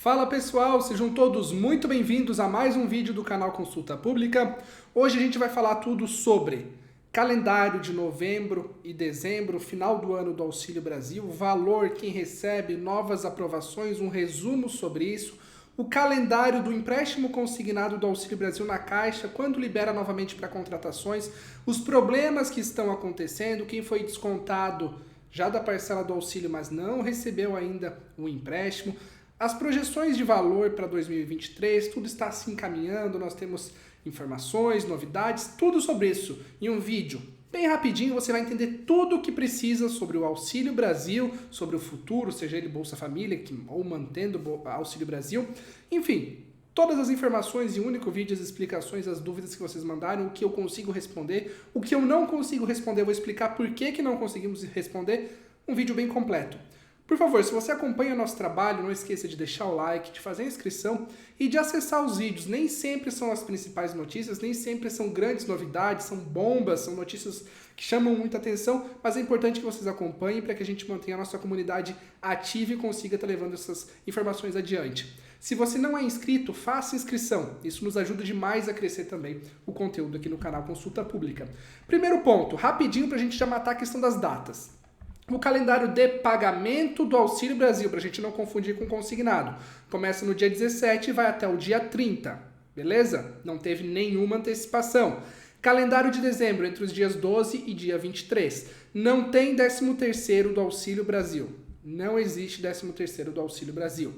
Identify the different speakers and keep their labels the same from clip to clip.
Speaker 1: Fala pessoal, sejam todos muito bem-vindos a mais um vídeo do canal Consulta Pública. Hoje a gente vai falar tudo sobre calendário de novembro e dezembro, final do ano do Auxílio Brasil, valor, quem recebe, novas aprovações, um resumo sobre isso, o calendário do empréstimo consignado do Auxílio Brasil na Caixa, quando libera novamente para contratações, os problemas que estão acontecendo, quem foi descontado já da parcela do auxílio, mas não recebeu ainda o empréstimo, as projeções de valor para 2023, tudo está se encaminhando, nós temos informações, novidades, tudo sobre isso em um vídeo. Bem rapidinho você vai entender tudo o que precisa sobre o Auxílio Brasil, sobre o futuro, seja ele Bolsa Família ou mantendo o Auxílio Brasil. Enfim, todas as informações em um único vídeo, as explicações, as dúvidas que vocês mandaram, o que eu consigo responder, o que eu não consigo responder, eu vou explicar por que não conseguimos responder, um vídeo bem completo. Por favor, se você acompanha o nosso trabalho, não esqueça de deixar o like, de fazer a inscrição e de acessar os vídeos. Nem sempre são as principais notícias, nem sempre são grandes novidades, são bombas, são notícias que chamam muita atenção, mas é importante que vocês acompanhem para que a gente mantenha a nossa comunidade ativa e consiga estar levando essas informações adiante. Se você não é inscrito, faça inscrição. Isso nos ajuda demais a crescer também o conteúdo aqui no canal Consulta Pública. Primeiro ponto, rapidinho para a gente já matar a questão das datas. O calendário de pagamento do Auxílio Brasil, para a gente não confundir com consignado, começa no dia 17 e vai até o dia 30, beleza? Não teve nenhuma antecipação. Calendário de dezembro, entre os dias 12 e dia 23. Não tem 13º do Auxílio Brasil. Não existe 13º do Auxílio Brasil.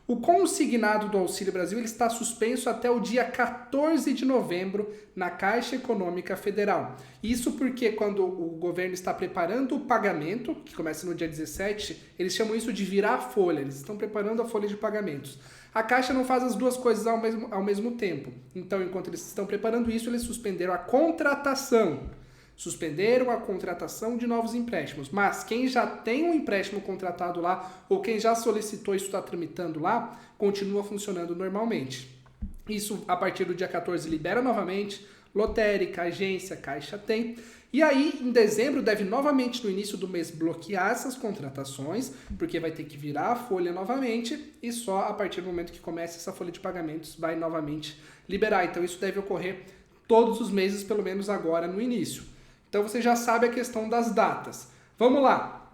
Speaker 1: O consignado do Auxílio Brasil ele está suspenso até o dia 14 de novembro na Caixa Econômica Federal. Isso porque quando o governo está preparando o pagamento, que começa no dia 17, eles chamam isso de virar a folha, eles estão preparando a folha de pagamentos. A Caixa não faz as duas coisas ao mesmo tempo. Então, enquanto eles estão preparando isso, eles suspenderam a contratação. Suspenderam a contratação de novos empréstimos, mas quem já tem um empréstimo contratado lá ou quem já solicitou e está tramitando lá, continua funcionando normalmente. Isso a partir do dia 14 libera novamente, lotérica, agência, Caixa tem. E aí, em dezembro, deve novamente no início do mês bloquear essas contratações, porque vai ter que virar a folha novamente e só a partir do momento que começa essa folha de pagamentos vai novamente liberar. Então isso deve ocorrer todos os meses, pelo menos agora no início. Então você já sabe a questão das datas. Vamos lá.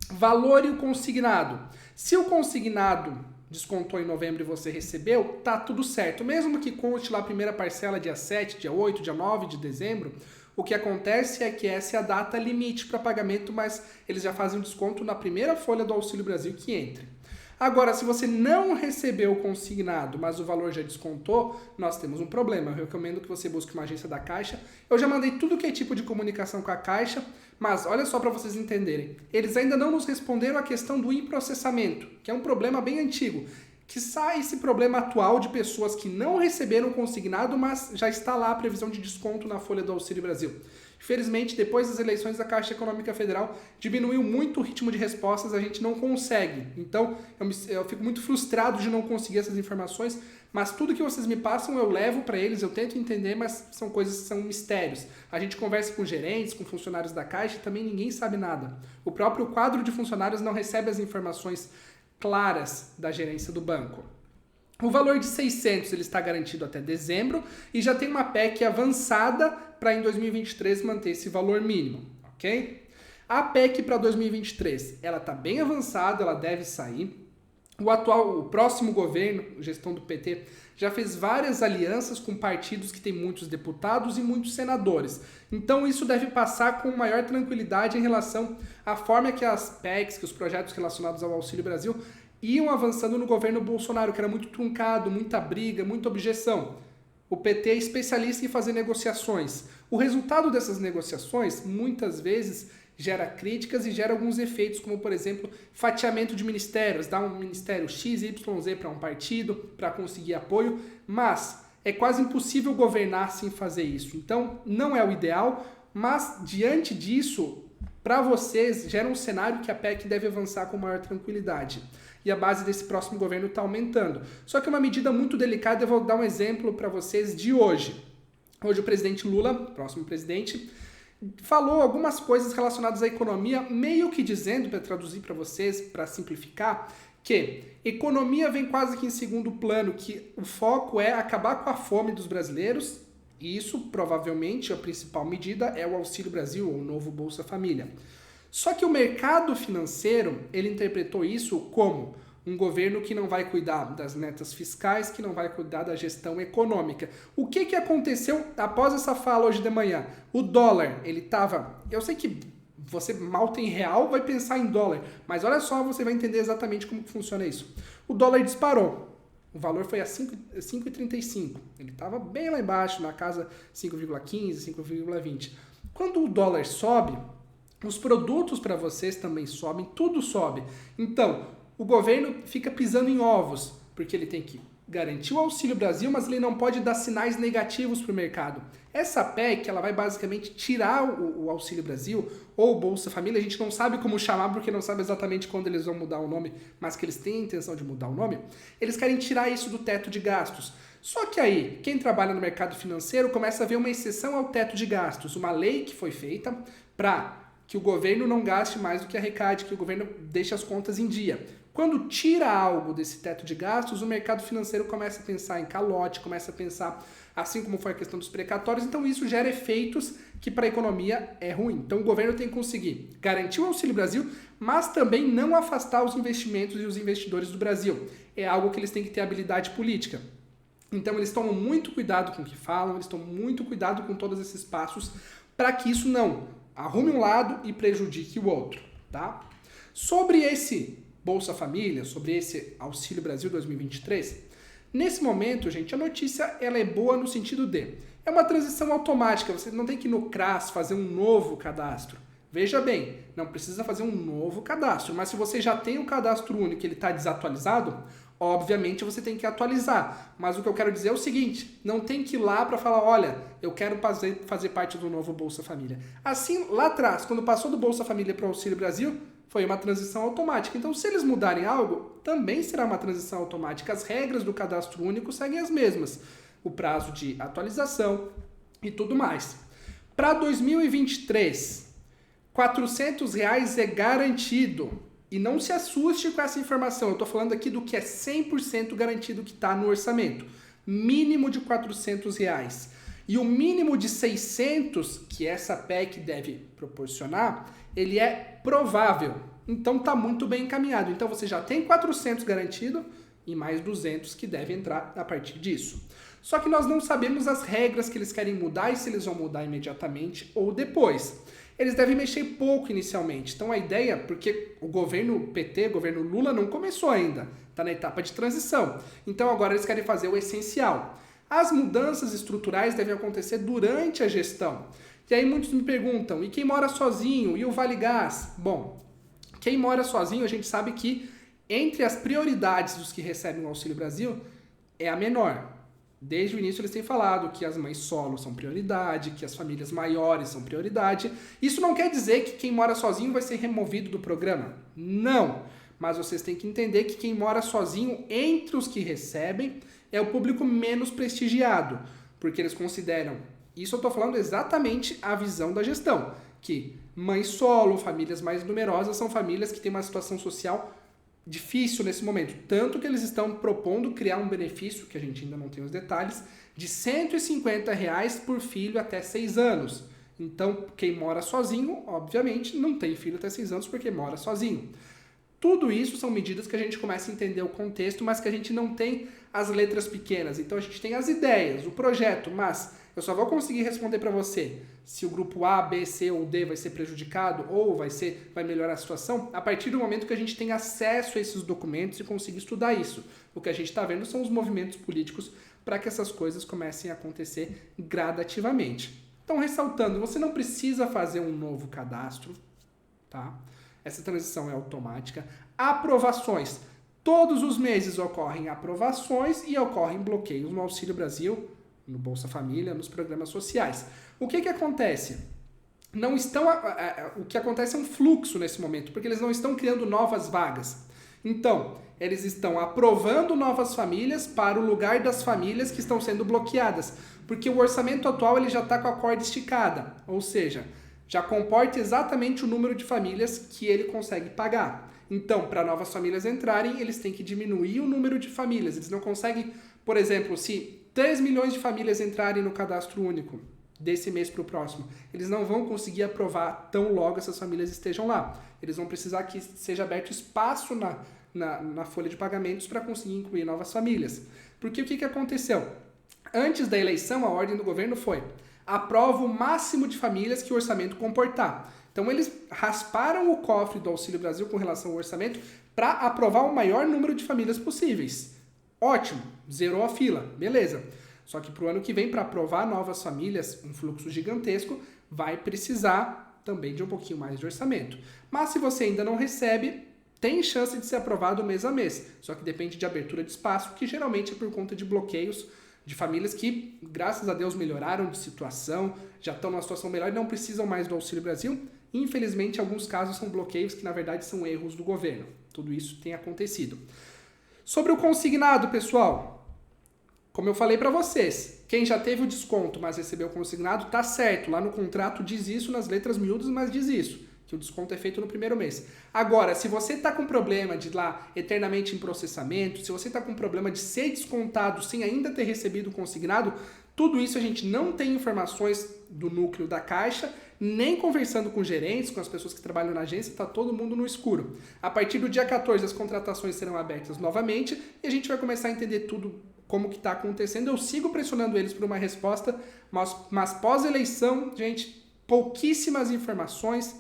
Speaker 1: Valor e o consignado. Se o consignado descontou em novembro e você recebeu, tá tudo certo. Mesmo que conte lá a primeira parcela dia 7, dia 8, dia 9 de dezembro, o que acontece é que essa é a data limite para pagamento, mas eles já fazem um desconto na primeira folha do Auxílio Brasil que entre. Agora, se você não recebeu o consignado, mas o valor já descontou, nós temos um problema. Eu recomendo que você busque uma agência da Caixa. Eu já mandei tudo que é tipo de comunicação com a Caixa, mas olha só para vocês entenderem. Eles ainda não nos responderam a questão do improcessamento, que é um problema bem antigo. Que sai esse problema atual de pessoas que não receberam o consignado, mas já está lá a previsão de desconto na folha do Auxílio Brasil. Infelizmente, depois das eleições da Caixa Econômica Federal, diminuiu muito o ritmo de respostas, a gente não consegue. Então, eu fico muito frustrado de não conseguir essas informações, mas tudo que vocês me passam eu levo para eles, eu tento entender, mas são coisas que são mistérios. A gente conversa com gerentes, com funcionários da Caixa, e também ninguém sabe nada. O próprio quadro de funcionários não recebe as informações claras da gerência do banco. O valor de 600 ele está garantido até dezembro e já tem uma PEC avançada para em 2023 manter esse valor mínimo, ok? A PEC para 2023, ela está bem avançada, ela deve sair. O próximo governo, gestão do PT, já fez várias alianças com partidos que têm muitos deputados e muitos senadores. Então isso deve passar com maior tranquilidade em relação à forma que as PECs, que os projetos relacionados ao Auxílio Brasil, iam avançando no governo Bolsonaro, que era muito truncado, muita briga, muita objeção. O PT é especialista em fazer negociações. O resultado dessas negociações, muitas vezes, gera críticas e gera alguns efeitos, como, por exemplo, fatiamento de ministérios, dar um ministério X, Y, Z para um partido, para conseguir apoio, mas é quase impossível governar sem fazer isso. Então, não é o ideal, mas, diante disso, para vocês, gera um cenário que a PEC deve avançar com maior tranquilidade. E a base desse próximo governo está aumentando. Só que é uma medida muito delicada, eu vou dar um exemplo para vocês de hoje. Hoje o presidente Lula, próximo presidente, falou algumas coisas relacionadas à economia, meio que dizendo, para traduzir para vocês, para simplificar, que economia vem quase que em segundo plano, que o foco é acabar com a fome dos brasileiros, e isso provavelmente a principal medida é o Auxílio Brasil, ou o novo Bolsa Família. Só que o mercado financeiro, ele interpretou isso como um governo que não vai cuidar das metas fiscais, que não vai cuidar da gestão econômica. O que aconteceu após essa fala hoje de manhã? O dólar, ele estava... Eu sei que você mal tem real, vai pensar em dólar, mas olha só, você vai entender exatamente como funciona isso. O dólar disparou. O valor foi a 5,35. Ele estava bem lá embaixo, na casa 5,15, 5,20. Quando o dólar sobe, os produtos para vocês também sobem, tudo sobe. Então, o governo fica pisando em ovos, porque ele tem que garantir o Auxílio Brasil, mas ele não pode dar sinais negativos para o mercado. Essa PEC, ela vai basicamente tirar o Auxílio Brasil, ou o Bolsa Família, a gente não sabe como chamar, porque não sabe exatamente quando eles vão mudar o nome, mas que eles têm a intenção de mudar o nome. Eles querem tirar isso do teto de gastos. Só que aí, quem trabalha no mercado financeiro começa a ver uma exceção ao teto de gastos, uma lei que foi feita para que o governo não gaste mais do que arrecade, que o governo deixe as contas em dia. Quando tira algo desse teto de gastos, o mercado financeiro começa a pensar em calote, começa a pensar, assim como foi a questão dos precatórios, então isso gera efeitos que para a economia é ruim. Então o governo tem que conseguir garantir o Auxílio Brasil, mas também não afastar os investimentos e os investidores do Brasil. É algo que eles têm que ter habilidade política. Então eles tomam muito cuidado com o que falam, eles tomam muito cuidado com todos esses passos para que isso não arrume um lado e prejudique o outro, tá? Sobre esse Bolsa Família, sobre esse Auxílio Brasil 2023, nesse momento, gente, a notícia ela é boa no sentido de é uma transição automática, você não tem que ir no CRAS fazer um novo cadastro. Veja bem, não precisa fazer um novo cadastro, mas se você já tem o cadastro único e ele está desatualizado, obviamente você tem que atualizar. Mas o que eu quero dizer é o seguinte, não tem que ir lá para falar, olha, eu quero fazer parte do novo Bolsa Família. Assim, lá atrás, quando passou do Bolsa Família para o Auxílio Brasil, foi uma transição automática. Então, se eles mudarem algo, também será uma transição automática. As regras do cadastro único seguem as mesmas. O prazo de atualização e tudo mais. Para 2023, R$400 é garantido. E não se assuste com essa informação. Eu estou falando aqui do que é 100% garantido que está no orçamento. Mínimo de R$400. E o mínimo de 600 que essa PEC deve proporcionar, ele é provável. Então está muito bem encaminhado. Então você já tem 400 garantido e mais 200 que devem entrar a partir disso. Só que nós não sabemos as regras que eles querem mudar e se eles vão mudar imediatamente ou depois. Eles devem mexer pouco inicialmente. Então a ideia, porque o governo PT, o governo Lula não começou ainda, está na etapa de transição. Então agora eles querem fazer o essencial. As mudanças estruturais devem acontecer durante a gestão. E aí muitos me perguntam, e quem mora sozinho? E o Vale Gás? Bom, quem mora sozinho a gente sabe que entre as prioridades dos que recebem o Auxílio Brasil é a menor. Desde o início eles têm falado que as mães solo são prioridade, que as famílias maiores são prioridade. Isso não quer dizer que quem mora sozinho vai ser removido do programa. Não. Mas vocês têm que entender que quem mora sozinho, entre os que recebem, é o público menos prestigiado. Porque eles consideram, isso eu estou falando exatamente a visão da gestão, que mães solo, famílias mais numerosas, são famílias que têm uma situação social difícil nesse momento, tanto que eles estão propondo criar um benefício, que a gente ainda não tem os detalhes, de R$150 por filho até 6 anos. Então, quem mora sozinho, obviamente, não tem filho até 6 anos porque mora sozinho. Tudo isso são medidas que a gente começa a entender o contexto, mas que a gente não tem as letras pequenas. Então, a gente tem as ideias, o projeto, mas eu só vou conseguir responder para você se o grupo A, B, C ou D vai ser prejudicado ou vai melhorar a situação a partir do momento que a gente tem acesso a esses documentos e conseguir estudar isso. O que a gente está vendo são os movimentos políticos para que essas coisas comecem a acontecer gradativamente. Então, ressaltando, você não precisa fazer um novo cadastro, tá? Essa transição é automática. Aprovações. Todos os meses ocorrem aprovações e ocorrem bloqueios no Auxílio Brasil, no Bolsa Família, nos programas sociais. O que acontece? O que acontece é um fluxo nesse momento, porque eles não estão criando novas vagas. Então, eles estão aprovando novas famílias para o lugar das famílias que estão sendo bloqueadas, porque o orçamento atual ele já está com a corda esticada, ou seja, já comporta exatamente o número de famílias que ele consegue pagar. Então, para novas famílias entrarem, eles têm que diminuir o número de famílias. Eles não conseguem, por exemplo, se 3 milhões de famílias entrarem no cadastro único desse mês para o próximo, eles não vão conseguir aprovar tão logo essas famílias estejam lá. Eles vão precisar que seja aberto espaço na folha de pagamentos para conseguir incluir novas famílias. Porque o que aconteceu? Antes da eleição, a ordem do governo foi: aprova o máximo de famílias que o orçamento comportar. Então eles rasparam o cofre do Auxílio Brasil com relação ao orçamento para aprovar o maior número de famílias possíveis. Ótimo, zerou a fila, beleza. Só que para o ano que vem, para aprovar novas famílias, um fluxo gigantesco, vai precisar também de um pouquinho mais de orçamento. Mas se você ainda não recebe, tem chance de ser aprovado mês a mês. Só que depende de abertura de espaço, que geralmente é por conta de bloqueios de famílias que, graças a Deus, melhoraram de situação, já estão numa situação melhor e não precisam mais do Auxílio Brasil. Infelizmente, alguns casos são bloqueios que, na verdade, são erros do governo. Tudo isso tem acontecido. Sobre o consignado, pessoal, como eu falei para vocês, quem já teve o desconto, mas recebeu o consignado, tá certo. Lá no contrato diz isso nas letras miúdas, mas diz isso, que o desconto é feito no primeiro mês. Agora, se você está com problema de ir lá eternamente em processamento, se você está com problema de ser descontado sem ainda ter recebido o consignado, tudo isso a gente não tem informações do núcleo da Caixa, nem conversando com gerentes, com as pessoas que trabalham na agência, está todo mundo no escuro. A partir do dia 14, as contratações serão abertas novamente e a gente vai começar a entender tudo como que está acontecendo. Eu sigo pressionando eles por uma resposta, mas pós-eleição, gente, pouquíssimas informações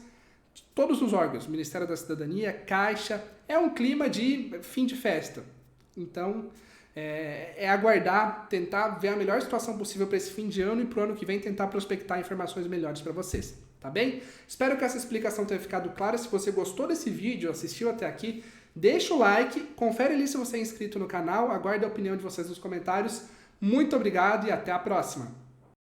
Speaker 1: de todos os órgãos, Ministério da Cidadania, Caixa, é um clima de fim de festa. Então, é aguardar, tentar ver a melhor situação possível para esse fim de ano e para o ano que vem tentar prospectar informações melhores para vocês, tá bem? Espero que essa explicação tenha ficado clara. Se você gostou desse vídeo, assistiu até aqui, deixa o like, confere ali se você é inscrito no canal, aguardo a opinião de vocês nos comentários. Muito obrigado e até a próxima!